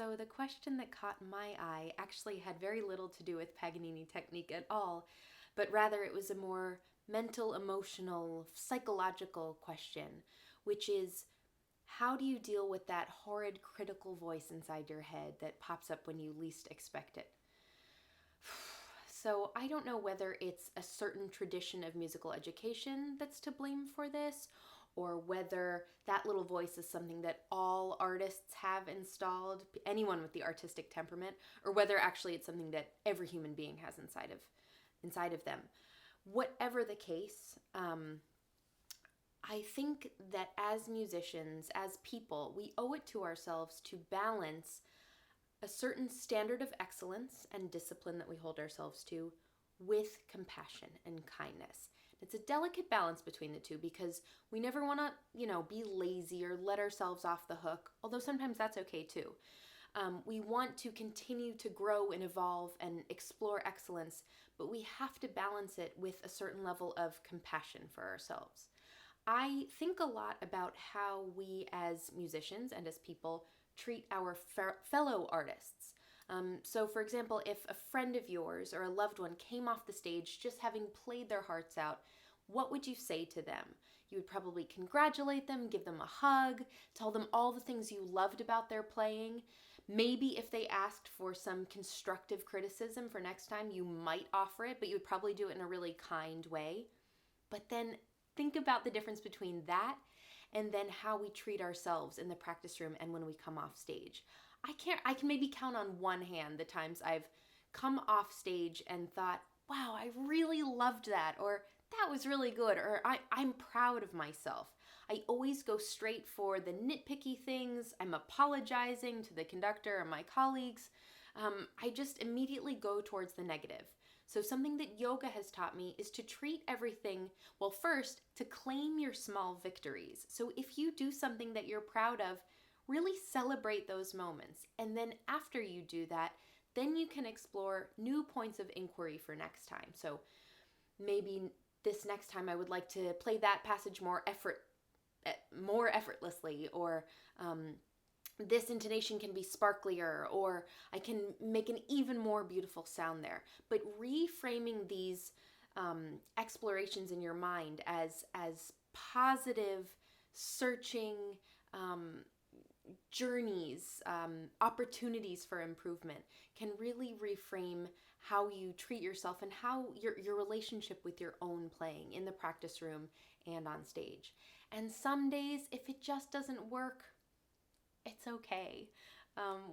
So the question that caught my eye actually had very little to do with Paganini technique at all, but rather it was a more mental, emotional, psychological question, which is how do you deal with that horrid critical voice inside your head that pops up when you least expect it? So I don't know whether it's a certain tradition of musical education that's to blame for this, or whether that little voice is something that all artists have installed, anyone with the artistic temperament, or whether actually it's something that every human being has inside of them. Whatever the case, I think that as musicians, as people, we owe it to ourselves to balance a certain standard of excellence and discipline that we hold ourselves to with compassion and kindness. It's a delicate balance between the two because we never want to, be lazy or let ourselves off the hook, although sometimes that's okay too. We want to continue to grow and evolve and explore excellence, but we have to balance it with a certain level of compassion for ourselves. I think a lot about how we as musicians and as people treat our fellow artists. So, for example, if a friend of yours or a loved one came off the stage just having played their hearts out, what would you say to them? You would probably congratulate them, give them a hug, tell them all the things you loved about their playing. Maybe if they asked for some constructive criticism for next time, you might offer it, but you would probably do it in a really kind way. But then think about the difference between that and then how we treat ourselves in the practice room and when we come off stage. I can maybe count on one hand the times I've come off stage and thought, wow, I really loved that, or that was really good, or I'm proud of myself. I always go straight for the nitpicky things. I'm apologizing to the conductor or my colleagues. I just immediately go towards the negative. So something that yoga has taught me is to treat everything, well, first, to claim your small victories. So if you do something that you're proud of, really celebrate those moments. And then after you do that, then you can explore new points of inquiry for next time. So maybe this next time I would like to play that passage more effortlessly, or this intonation can be sparklier, or I can make an even more beautiful sound there. But reframing these explorations in your mind as positive, searching journeys, opportunities for improvement can really reframe how you treat yourself and how your relationship with your own playing in the practice room and on stage. And some days, if it just doesn't work, it's okay.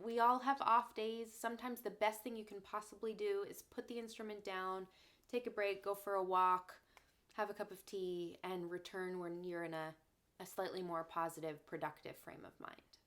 We all have off days. Sometimes the best thing you can possibly do is put the instrument down, take a break, go for a walk, have a cup of tea, and return when you're in a slightly more positive, productive frame of mind.